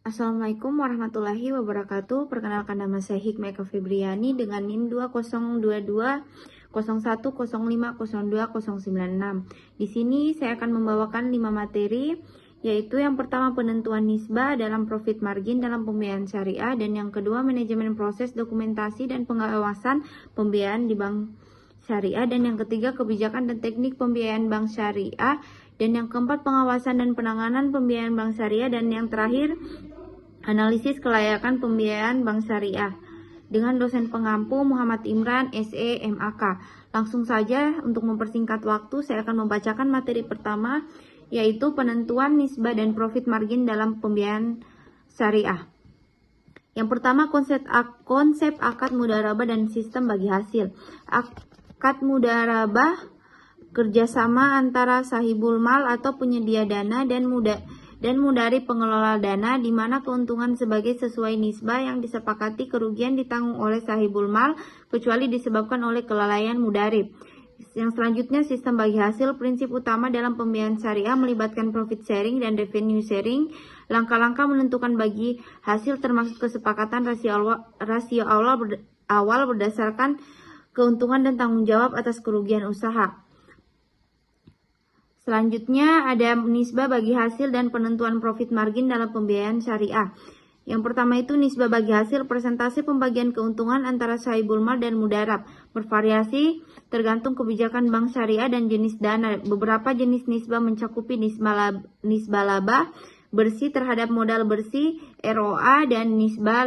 Assalamualaikum warahmatullahi wabarakatuh. Perkenalkan nama saya Hikmah Eka Febriani dengan NIM 2022 0105020906. Di sini saya akan membawakan 5 materi, yaitu yang pertama penentuan nisbah dalam profit margin dalam pembiayaan syariah, dan yang kedua manajemen proses dokumentasi dan pengawasan pembiayaan di bank syariah, dan yang ketiga kebijakan dan teknik pembiayaan bank syariah, dan yang keempat pengawasan dan penanganan pembiayaan bank syariah, dan yang terakhir analisis kelayakan pembiayaan bank syariah dengan dosen pengampu Muhammad Imran SE MAK. Langsung saja untuk mempersingkat waktu, saya akan membacakan materi pertama, yaitu penentuan nisbah dan profit margin dalam pembiayaan syariah. Yang pertama, konsep akad mudharabah dan sistem bagi hasil. Akad mudharabah kerjasama antara sahibul mal atau penyedia dana dan mudari pengelola dana, di mana keuntungan sebagai sesuai nisbah yang disepakati, kerugian ditanggung oleh sahibul mal kecuali disebabkan oleh kelalaian mudarib. Yang selanjutnya, sistem bagi hasil. Prinsip utama dalam pembiayaan syariah melibatkan profit sharing dan revenue sharing. Langkah-langkah menentukan bagi hasil termasuk kesepakatan rasio awal berdasarkan keuntungan dan tanggung jawab atas kerugian usaha. Selanjutnya ada nisbah bagi hasil dan penentuan profit margin dalam pembiayaan syariah. Yang pertama itu nisbah bagi hasil, persentase pembagian keuntungan antara sahibul mal dan mudarab. Bervariasi tergantung kebijakan bank syariah dan jenis dana. Beberapa jenis nisbah mencakupi nisbah laba bersih terhadap modal bersih ROA dan nisbah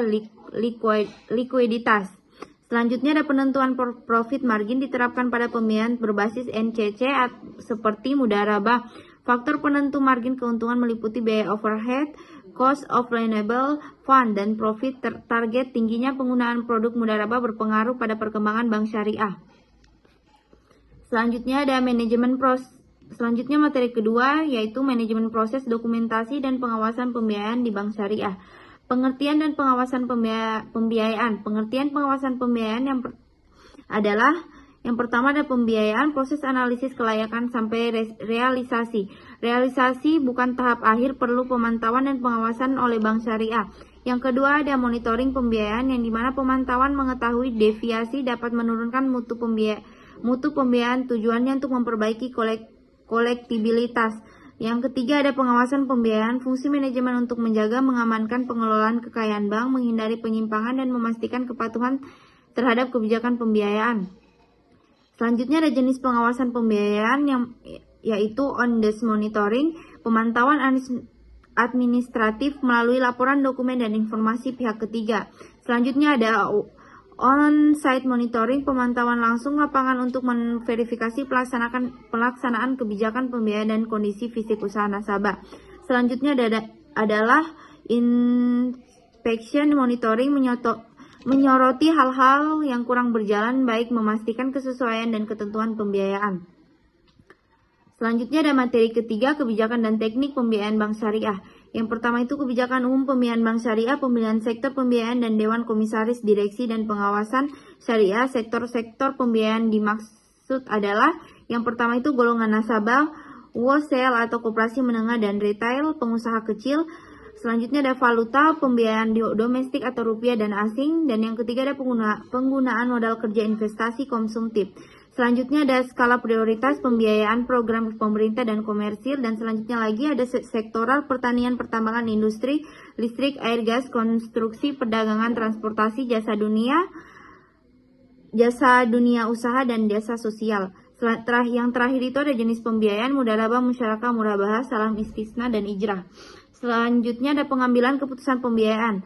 likuiditas. Selanjutnya ada penentuan profit margin diterapkan pada pembiayaan berbasis NCC seperti mudharabah. Faktor penentu margin keuntungan meliputi biaya overhead, cost of renewable fund, dan profit target. Tingginya penggunaan produk mudharabah berpengaruh pada perkembangan bank syariah. Selanjutnya ada materi kedua, yaitu manajemen proses dokumentasi dan pengawasan pembiayaan di bank syariah. Pengertian dan pengawasan pembiayaan. Pengertian pengawasan pembiayaan adalah yang pertama ada pembiayaan, proses analisis kelayakan sampai realisasi. Realisasi bukan tahap akhir, perlu pemantauan dan pengawasan oleh bank syariah. Yang kedua ada monitoring pembiayaan, yang dimana pemantauan mengetahui deviasi dapat menurunkan mutu pembiayaan, tujuannya untuk memperbaiki kolektibilitas. Yang ketiga ada pengawasan pembiayaan, fungsi manajemen untuk menjaga mengamankan pengelolaan kekayaan bank, menghindari penyimpangan dan memastikan kepatuhan terhadap kebijakan pembiayaan. Selanjutnya ada jenis pengawasan pembiayaan yaitu on-desk monitoring, pemantauan administratif melalui laporan dokumen dan informasi pihak ketiga. Selanjutnya ada on-site monitoring, pemantauan langsung lapangan untuk memverifikasi pelaksanaan kebijakan pembiayaan dan kondisi fisik usaha nasabah. Selanjutnya adalah inspection monitoring, menyoroti hal-hal yang kurang berjalan baik, memastikan kesesuaian dan ketentuan pembiayaan. Selanjutnya ada materi ketiga, kebijakan dan teknik pembiayaan bank syariah. Yang pertama itu kebijakan umum pembiayaan bank syariah, pemilihan sektor pembiayaan dan dewan komisaris direksi dan pengawasan syariah. Sektor-sektor pembiayaan dimaksud adalah yang pertama itu golongan nasabah, wholesale atau koperasi menengah dan retail, pengusaha kecil. Selanjutnya ada valuta, pembiayaan domestik atau rupiah dan asing, dan yang ketiga ada penggunaan modal kerja investasi konsumtif. Selanjutnya ada skala prioritas pembiayaan program pemerintah dan komersil, dan selanjutnya lagi ada sektoral, pertanian, pertambangan, industri, listrik, air, gas, konstruksi, perdagangan, transportasi, jasa dunia usaha, dan jasa sosial. Yang terakhir itu ada jenis pembiayaan, mudharabah, musyarakah, murabahah, salam istisna, dan ijrah. Selanjutnya ada pengambilan keputusan pembiayaan,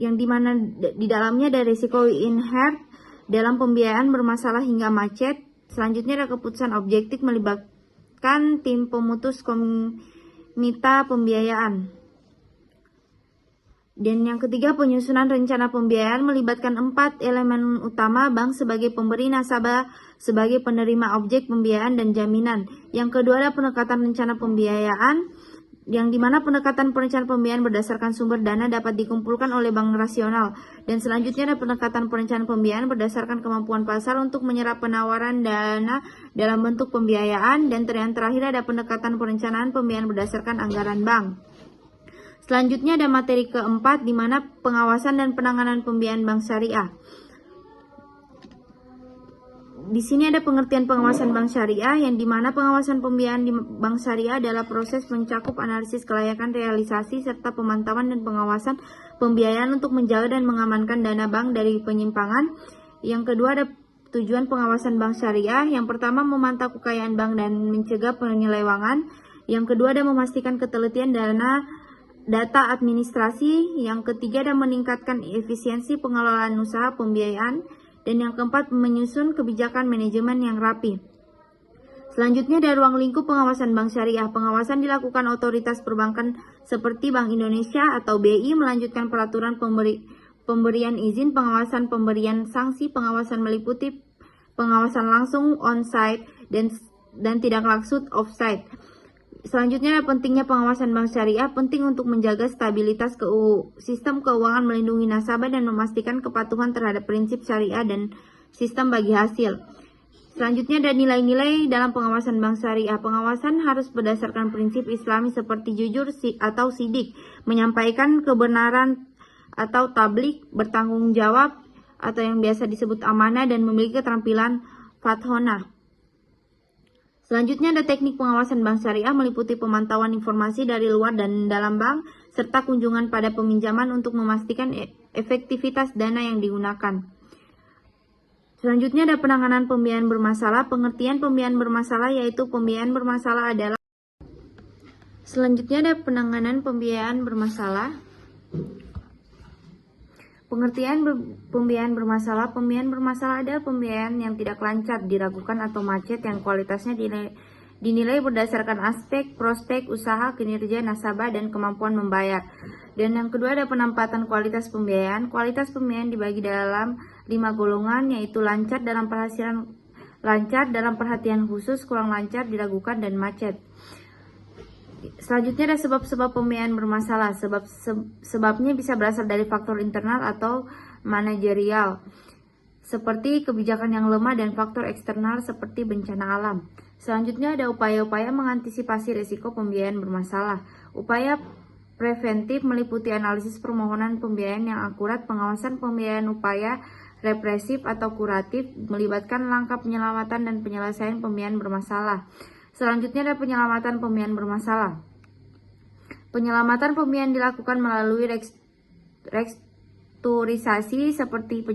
yang dimana di dalamnya ada risiko inherent dalam pembiayaan bermasalah hingga macet. Selanjutnya ada keputusan objektif melibatkan tim pemutus komite pembiayaan. Dan yang ketiga penyusunan rencana pembiayaan melibatkan 4 elemen utama: bank sebagai pemberi, nasabah sebagai penerima objek pembiayaan dan jaminan. Yang kedua ada pendekatan rencana pembiayaan, yang dimana pendekatan perencanaan pembiayaan berdasarkan sumber dana dapat dikumpulkan oleh bank rasional. Dan selanjutnya ada pendekatan perencanaan pembiayaan berdasarkan kemampuan pasar untuk menyerap penawaran dana dalam bentuk pembiayaan. Dan yang terakhir ada pendekatan perencanaan pembiayaan berdasarkan anggaran bank. Selanjutnya ada materi keempat, di mana pengawasan dan penanganan pembiayaan bank syariah. Di sini ada pengertian pengawasan bank syariah, yang dimana pengawasan pembiayaan di bank syariah adalah proses mencakup analisis kelayakan realisasi serta pemantauan dan pengawasan pembiayaan untuk menjaga dan mengamankan dana bank dari penyimpangan. Yang kedua ada tujuan pengawasan bank syariah. Yang pertama memantau kekayaan bank dan mencegah penyelewangan. Yang kedua ada memastikan ketelitian data administrasi. Yang ketiga ada meningkatkan efisiensi pengelolaan usaha pembiayaan. Dan yang keempat, menyusun kebijakan manajemen yang rapi. Selanjutnya ada ruang lingkup pengawasan bank syariah. Pengawasan dilakukan otoritas perbankan seperti Bank Indonesia atau BI, melanjutkan peraturan pemberian izin, pengawasan pemberian sanksi, pengawasan meliputi pengawasan langsung on-site dan tidak langsung off-site. Selanjutnya ada pentingnya pengawasan bank syariah, penting untuk menjaga stabilitas sistem keuangan, melindungi nasabah, dan memastikan kepatuhan terhadap prinsip syariah dan sistem bagi hasil. Selanjutnya ada nilai-nilai dalam pengawasan bank syariah. Pengawasan harus berdasarkan prinsip Islami seperti jujur atau sidik, menyampaikan kebenaran atau tablik, bertanggung jawab atau yang biasa disebut amanah, dan memiliki keterampilan fathonah. Selanjutnya ada teknik pengawasan bank syariah, meliputi pemantauan informasi dari luar dan dalam bank, serta kunjungan pada peminjaman untuk memastikan efektivitas dana yang digunakan. Selanjutnya ada penanganan pembiayaan bermasalah. Pengertian pembiayaan bermasalah yaitu pembiayaan bermasalah adalah Selanjutnya ada penanganan pembiayaan bermasalah. Pengertian pembiayaan bermasalah. Pembiayaan bermasalah adalah pembiayaan yang tidak lancar, diragukan atau macet, yang kualitasnya dinilai berdasarkan aspek, prospek, usaha, kinerja nasabah, dan kemampuan membayar. Dan yang kedua ada penempatan kualitas pembiayaan. Kualitas pembiayaan dibagi dalam 5 golongan, yaitu lancar dalam perhatian khusus, kurang lancar, diragukan, dan macet. Selanjutnya ada sebab-sebab pembiayaan bermasalah. Sebabnya bisa berasal dari faktor internal atau manajerial, seperti kebijakan yang lemah, dan faktor eksternal seperti bencana alam. Selanjutnya ada upaya-upaya mengantisipasi risiko pembiayaan bermasalah. Upaya preventif meliputi analisis permohonan pembiayaan yang akurat, pengawasan pembiayaan. Upaya represif atau kuratif melibatkan langkah penyelamatan dan penyelesaian pembiayaan bermasalah. Selanjutnya ada penyelamatan pembiayaan bermasalah. Penyelamatan pembiayaan dilakukan melalui restrukturisasi seperti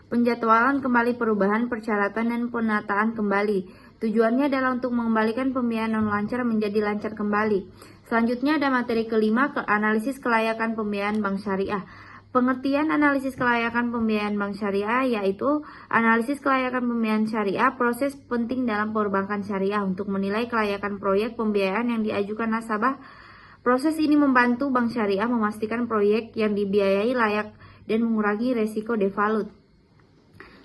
penjadwalan kembali perubahan persyaratan dan penataan kembali. Tujuannya adalah untuk mengembalikan pembiayaan non lancar menjadi lancar kembali. Selanjutnya ada materi kelima, analisis kelayakan pembiayaan bank syariah. Pengertian analisis kelayakan pembiayaan bank syariah yaitu analisis kelayakan pembiayaan syariah, proses penting dalam perbankan syariah untuk menilai kelayakan proyek pembiayaan yang diajukan nasabah. Proses ini membantu bank syariah memastikan proyek yang dibiayai layak dan mengurangi resiko default.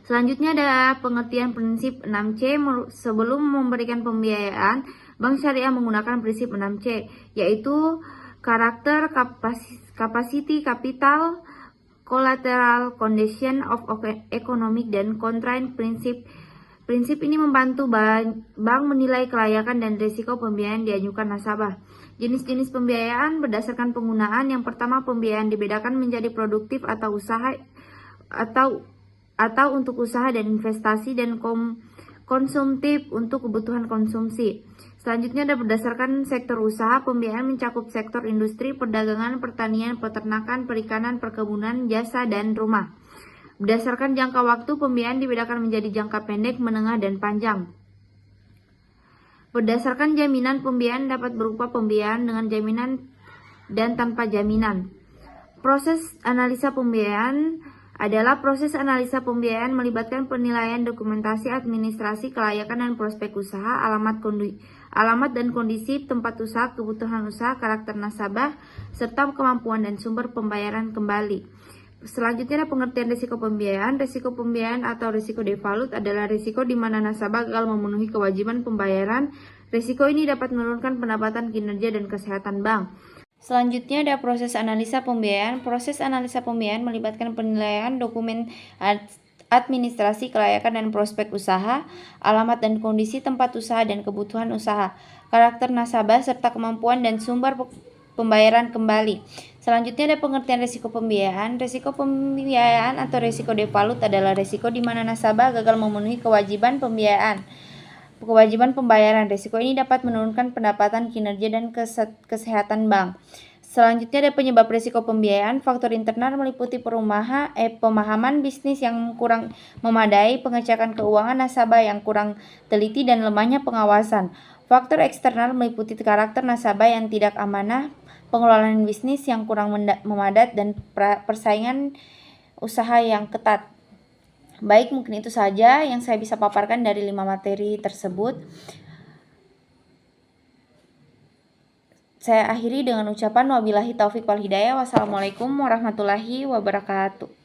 Selanjutnya ada pengertian prinsip 6C. Sebelum memberikan pembiayaan, bank syariah menggunakan prinsip 6C, yaitu karakter, capacity, capital, collateral, condition of economic, dan constraint prinsip. Prinsip ini membantu bank menilai kelayakan dan risiko pembiayaan diajukan nasabah. Jenis-jenis pembiayaan berdasarkan penggunaan. Yang pertama, pembiayaan dibedakan menjadi produktif atau usaha atau untuk usaha dan investasi, dan konsumtif untuk kebutuhan konsumsi. Selanjutnya ada berdasarkan sektor usaha. Pembiayaan mencakup sektor industri, perdagangan, pertanian, peternakan, perikanan, perkebunan, jasa, dan rumah. Berdasarkan jangka waktu, pembiayaan dibedakan menjadi jangka pendek, menengah, dan panjang. Berdasarkan jaminan, pembiayaan dapat berupa pembiayaan dengan jaminan dan tanpa jaminan. Proses analisa pembiayaan adalah proses analisa pembiayaan melibatkan penilaian dokumentasi, administrasi, kelayakan dan prospek usaha, alamat dan kondisi tempat usaha, kebutuhan usaha, karakter nasabah, serta kemampuan dan sumber pembayaran kembali. Selanjutnya ada pengertian risiko pembiayaan. Risiko pembiayaan atau risiko default adalah risiko di mana nasabah gagal memenuhi kewajiban pembayaran. Risiko ini dapat menurunkan pendapatan, kinerja, dan kesehatan bank. Selanjutnya ada proses analisa pembiayaan. Proses analisa pembiayaan melibatkan penilaian dokumen administrasi, kelayakan dan prospek usaha, alamat dan kondisi tempat usaha dan kebutuhan usaha, karakter nasabah serta kemampuan dan sumber pembayaran kembali. Selanjutnya ada pengertian risiko pembiayaan. Risiko pembiayaan atau risiko default adalah risiko di mana nasabah gagal memenuhi kewajiban pembayaran. Risiko ini dapat menurunkan pendapatan, kinerja, dan kesehatan bank. Selanjutnya ada penyebab risiko pembiayaan. Faktor internal meliputi pemahaman bisnis yang kurang memadai, pengecekan keuangan nasabah yang kurang teliti, dan lemahnya pengawasan. Faktor eksternal meliputi karakter nasabah yang tidak amanah, pengelolaan bisnis yang kurang memadat, dan persaingan usaha yang ketat. Baik, mungkin itu saja yang saya bisa paparkan dari 5 materi tersebut. Saya akhiri dengan ucapan wabillahi taufiq wal hidayah. Wassalamualaikum warahmatullahi wabarakatuh.